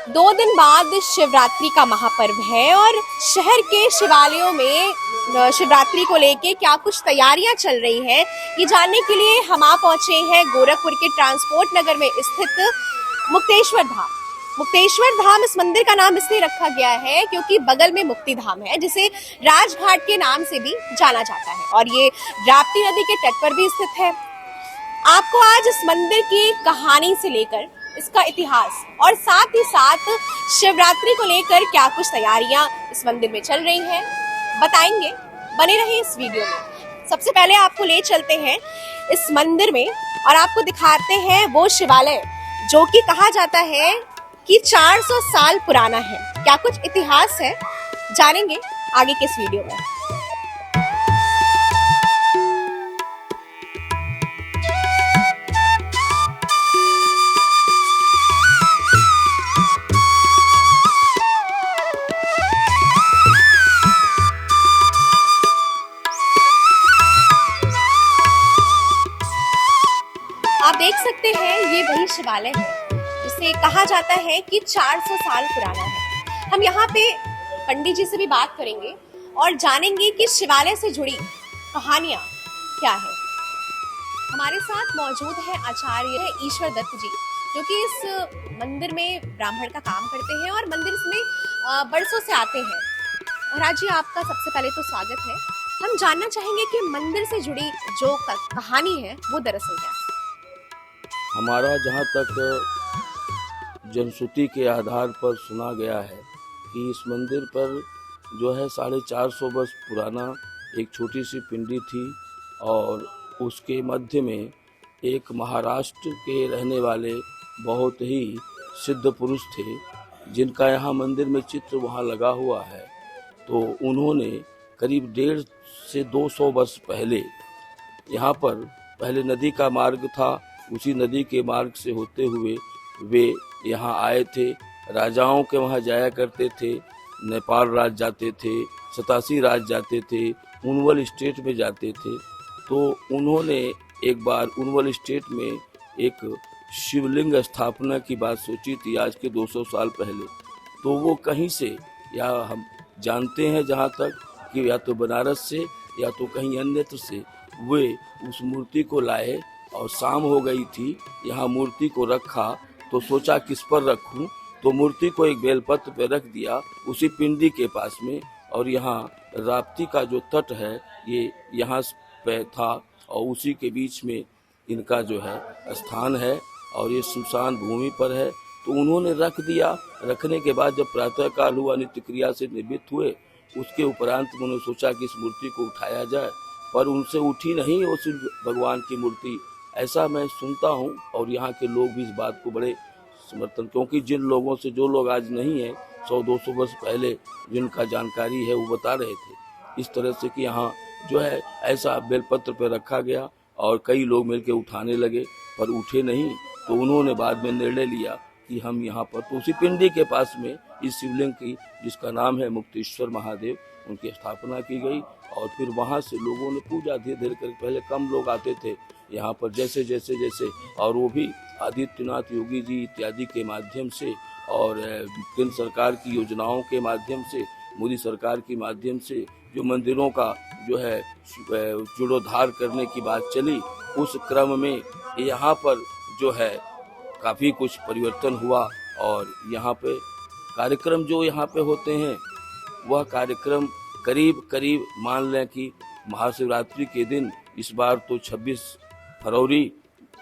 2 दिन बाद शिवरात्रि का महापर्व है और शहर के शिवालयों में शिवरात्रि को लेके क्या कुछ तैयारियां चल रही हैं, ये जानने के लिए हम आ पहुंचे हैं गोरखपुर के ट्रांसपोर्ट नगर में स्थित मुक्तेश्वर धाम। मुक्तेश्वर धाम इस मंदिर का नाम इसलिए रखा गया है क्योंकि बगल में मुक्ति धाम है, जिसे राजघाट के नाम से भी जाना जाता है और ये राप्ती नदी के तट पर भी स्थित है। आपको आज इस मंदिर की कहानी से लेकर इसका इतिहास और साथ ही साथ शिवरात्रि को लेकर क्या कुछ तैयारियां इस मंदिर में चल रही हैं बताएंगे। बने रहिए इस वीडियो में। सबसे पहले आपको ले चलते हैं इस मंदिर में और आपको दिखाते हैं वो शिवालय जो कि कहा जाता है कि 400 साल पुराना है। क्या कुछ इतिहास है जानेंगे आगे के इस वीडियो में। आप देख सकते हैं ये वही शिवालय है जिसे कहा जाता है कि 400 साल पुराना है। हम यहाँ पे पंडित जी से भी बात करेंगे और जानेंगे कि शिवालय से जुड़ी कहानियां क्या है। हमारे साथ मौजूद है आचार्य ईश्वर दत्त जी, जो कि इस मंदिर में ब्राह्मण का काम करते हैं और मंदिर में बरसों से आते हैं। महाराज जी, आपका सबसे पहले तो स्वागत है। हम जानना चाहेंगे कि मंदिर से जुड़ी जो कहानी है वो दरअसल क्या है। हमारा जहाँ तक जनश्रुति के आधार पर सुना गया है कि इस मंदिर पर जो है 450 वर्ष पुराना एक छोटी सी पिंडी थी और उसके मध्य में एक महाराष्ट्र के रहने वाले बहुत ही सिद्ध पुरुष थे, जिनका यहाँ मंदिर में चित्र वहाँ लगा हुआ है। तो उन्होंने करीब 150 से 200 वर्ष पहले यहाँ पर पहले नदी का मार्ग था, उसी नदी के मार्ग से होते हुए वे यहाँ आए थे। राजाओं के वहाँ जाया करते थे, नेपाल राज जाते थे, सतासी राज जाते थे, उनवल स्टेट में जाते थे। तो उन्होंने एक बार उनवल स्टेट में एक शिवलिंग स्थापना की बात सोची थी आज के 200 साल पहले। तो वो कहीं से, या हम जानते हैं जहाँ तक कि या तो बनारस से या तो कहीं अन्यत्र से वे उस मूर्ति को लाए और शाम हो गई थी। यहाँ मूर्ति को रखा तो सोचा किस पर रखूं, तो मूर्ति को एक बेलपत्र पे रख दिया उसी पिंडी के पास में। और यहाँ राप्ती का जो तट है ये यहाँ पे था और उसी के बीच में इनका जो है स्थान है और ये सुनसान भूमि पर है। तो उन्होंने रख दिया। रखने के बाद जब प्रातः काल हुआ, नित्य क्रिया से निवृत्त हुए, उसके उपरांत उन्होंने सोचा कि इस मूर्ति को उठाया जाए, पर उनसे उठी नहीं वो शिव भगवान की मूर्ति, ऐसा मैं सुनता हूँ। और यहाँ के लोग भी इस बात को बड़े समर्थन, क्योंकि जिन लोगों से जो लोग आज नहीं है 100-200 वर्ष पहले जिनका जानकारी है वो बता रहे थे इस तरह से कि यहाँ जो है ऐसा बेलपत्र पे रखा गया और कई लोग मिलकर उठाने लगे पर उठे नहीं। तो उन्होंने बाद में निर्णय लिया कि हम यहाँ पर, तो उसी पिंडी के पास में इस शिवलिंग की, जिसका नाम है मुक्तेश्वर महादेव, उनकी स्थापना की गई। और फिर वहाँ से लोगों ने पूजा धीरे धीरे कर, पहले कम लोग आते थे यहाँ पर, जैसे जैसे जैसे, और वो भी आदित्यनाथ योगी जी इत्यादि के माध्यम से और केंद्र सरकार की योजनाओं के माध्यम से, मोदी सरकार के माध्यम से जो मंदिरों का जो है जीर्णोद्धार करने की बात चली, उस क्रम में यहाँ पर जो है काफ़ी कुछ परिवर्तन हुआ। और यहाँ पे कार्यक्रम जो यहाँ पे होते हैं वह कार्यक्रम करीब करीब मान लें कि महाशिवरात्रि के दिन, इस बार तो 26 फरवरी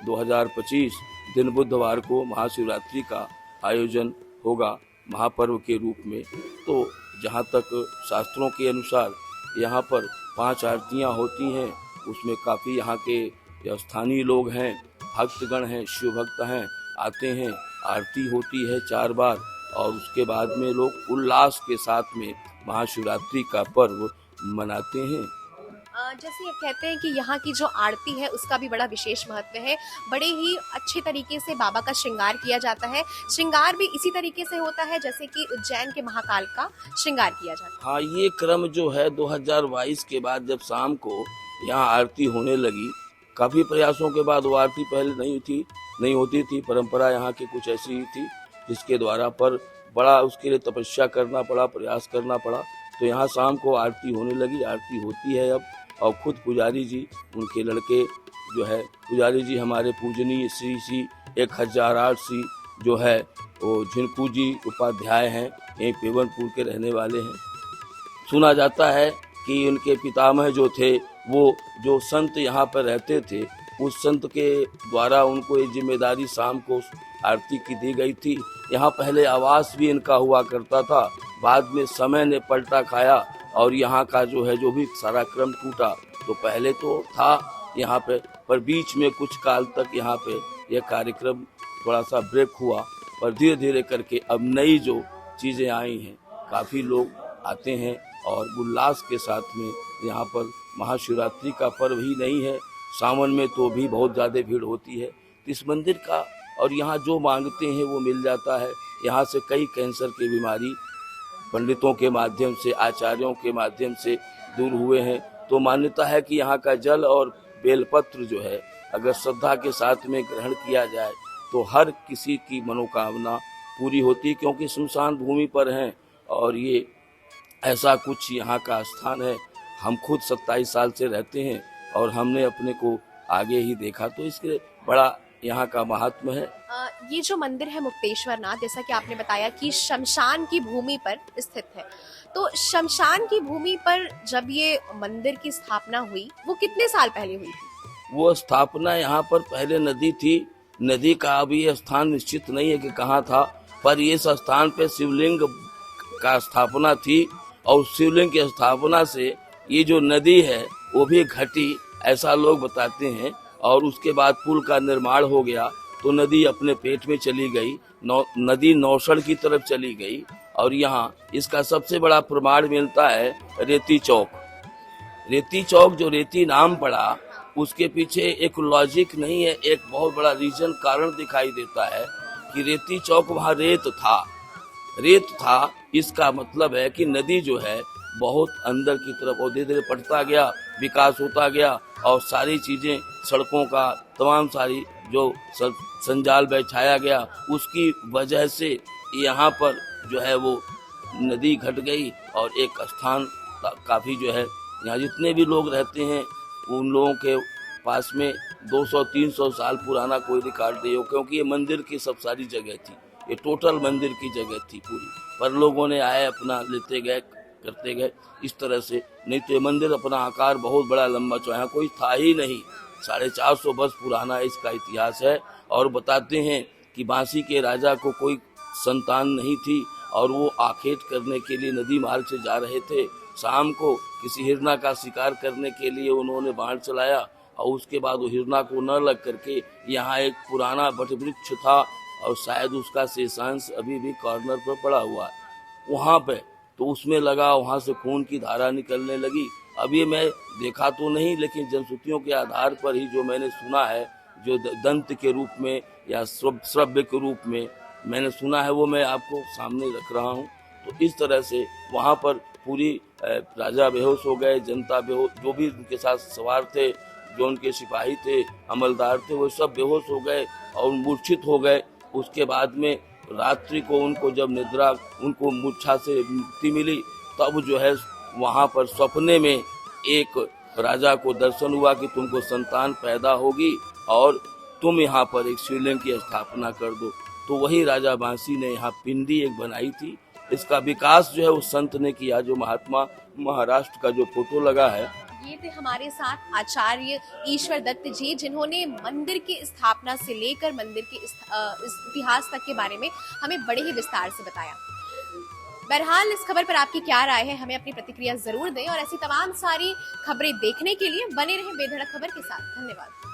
2025 दिन बुधवार को महाशिवरात्रि का आयोजन होगा महापर्व के रूप में। तो जहाँ तक शास्त्रों के अनुसार यहाँ पर 5 आरतियाँ होती हैं, उसमें काफ़ी यहाँ के स्थानीय लोग हैं, भक्तगण हैं, शिव भक्त हैं, आते हैं। आरती होती है 4 बार और उसके बाद में लोग उल्लास के साथ में महाशिवरात्रि का पर्व मनाते हैं। जैसे ये कहते हैं कि यहाँ की जो आरती है उसका भी बड़ा विशेष महत्व है। बड़े ही अच्छे तरीके से बाबा का श्रृंगार किया जाता है। श्रृंगार भी इसी तरीके से होता है जैसे कि उज्जैन के महाकाल का श्रृंगार किया जाता है। हाँ, ये क्रम जो है 2022 के बाद जब शाम को यहाँ आरती होने लगी, काफी प्रयासों के बाद वो आरती पहले नहीं होती थी, परंपरा यहाँ की कुछ ऐसी ही थी। जिसके द्वारा पर बड़ा उसके लिए तपस्या करना पड़ा, प्रयास करना पड़ा। तो यहाँ शाम को आरती होने लगी, आरती होती है अब। और खुद पुजारी जी, उनके लड़के जो है पुजारी जी, हमारे पूजनीय श्री 1008 श्री जो है वो झिनकू जी उपाध्याय हैं, यहीं पेवनपुर के रहने वाले हैं। सुना जाता है कि उनके पितामह जो थे, वो जो संत यहाँ पर रहते थे, उस संत के द्वारा उनको ये जिम्मेदारी शाम को आरती की दी गई थी। यहाँ पहले आवास भी इनका हुआ करता था, बाद में समय ने पलटा खाया और यहाँ का जो है जो भी सारा क्रम टूटा। तो पहले तो था यहाँ पे, पर बीच में कुछ काल तक यहाँ पे यह कार्यक्रम थोड़ा सा ब्रेक हुआ, पर धीरे धीरे करके अब नई जो चीज़ें आई हैं, काफ़ी लोग आते हैं और उल्लास के साथ में यहाँ पर महाशिवरात्रि का पर्व ही नहीं है, सावन में तो भी बहुत ज़्यादा भीड़ होती है इस मंदिर का। और यहाँ जो मांगते हैं वो मिल जाता है। यहाँ से कई कैंसर की बीमारी पंडितों के माध्यम से, आचार्यों के माध्यम से दूर हुए हैं। तो मान्यता है कि यहाँ का जल और बेलपत्र जो है, अगर श्रद्धा के साथ में ग्रहण किया जाए तो हर किसी की मनोकामना पूरी होती है, क्योंकि सुनसान भूमि पर हैं और ये ऐसा कुछ यहाँ का स्थान है। हम खुद 27 साल से रहते हैं और हमने अपने को आगे ही देखा, तो इसके बड़ा यहाँ का महात्म है। ये जो मंदिर है मुक्तेश्वर नाथ, जैसा कि आपने बताया कि शमशान की भूमि पर स्थित है, तो शमशान की भूमि पर जब ये मंदिर की स्थापना हुई, वो कितने साल पहले हुई थी? वो स्थापना यहाँ पर पहले नदी थी, नदी का अभी ये स्थान निश्चित नहीं है कि कहाँ था, पर इस स्थान पे शिवलिंग का स्थापना थी और शिवलिंग की स्थापना से ये जो नदी है वो भी घटी, ऐसा लोग बताते हैं। और उसके बाद पुल का निर्माण हो गया तो नदी अपने पेट में चली गई, नदी नौसड़ की तरफ चली गई। और यहाँ इसका सबसे बड़ा प्रमाण मिलता है रेती चौक। रेती चौक जो रेती नाम पड़ा, उसके पीछे एक लॉजिक नहीं है, एक बहुत बड़ा रीजन, कारण दिखाई देता है कि रेती चौक वहाँ रेत था। इसका मतलब है कि नदी जो है बहुत अंदर की तरफ और धीरे धीरे पड़ता गया, विकास होता गया और सारी चीजें, सड़कों का तमाम सारी जो संजाल बैठाया गया, उसकी वजह से यहाँ पर जो है वो नदी घट गई और एक स्थान काफी जो है, यहाँ जितने भी लोग रहते हैं उन लोगों के पास में 200-300 साल पुराना कोई रिकॉर्ड नहीं हो, क्योंकि ये मंदिर की सब सारी जगह थी, ये टोटल मंदिर की जगह थी पूरी, पर लोगों ने आए अपना लेते गए, करते गए इस तरह से। नहीं तो ये मंदिर अपना आकार बहुत बड़ा लंबा चौड़ा कोई था ही नहीं, 450 वर्ष पुराना इसका इतिहास है। और बताते हैं कि बांसी के राजा को कोई संतान नहीं थी और वो आखेट करने के लिए नदी मार्ग से जा रहे थे। शाम को किसी हिरना का शिकार करने के लिए उन्होंने बाण चलाया और उसके बाद वो हिरना को न लग करके यहाँ एक पुराना वटवृक्ष था और शायद उसका शेषांश अभी भी कॉर्नर पर पड़ा हुआ है वहाँ पे, तो उसमें लगा, वहाँ से खून की धारा निकलने लगी। अब ये मैं देखा तो नहीं, लेकिन जनश्रुतियों के आधार पर ही जो मैंने सुना है, जो दंत के रूप में या श्रव्य के रूप में मैंने सुना है, वो मैं आपको सामने रख रहा हूँ। तो इस तरह से वहाँ पर पूरी राजा बेहोश हो गए, जनता बेहोश, जो भी उनके साथ सवार थे, जो उनके सिपाही थे, अमलदार थे, वो सब बेहोश हो गए और मूर्छित हो गए। उसके बाद में रात्रि को उनको जब निद्रा, उनको मूर्छा से मुक्ति मिली, तब जो है वहाँ पर सपने में एक राजा को दर्शन हुआ कि तुमको संतान पैदा होगी और तुम यहाँ पर एक शिवलिंग की स्थापना कर दो। तो वही राजा बांसी ने यहाँ पिंडी एक बनाई थी। इसका विकास जो है उस संत ने किया, जो महात्मा महाराष्ट्र का जो फोटो लगा है। ये थे हमारे साथ आचार्य ईश्वर दत्त जी, जिन्होंने मंदिर की स्थापना से लेकर मंदिर के इतिहास तक के बारे में हमें बड़े ही विस्तार से बताया। बहरहाल इस खबर पर आपकी क्या राय है, हमें अपनी प्रतिक्रिया जरूर दें और ऐसी तमाम सारी खबरें देखने के लिए बने रहें बेधड़क खबर के साथ। धन्यवाद।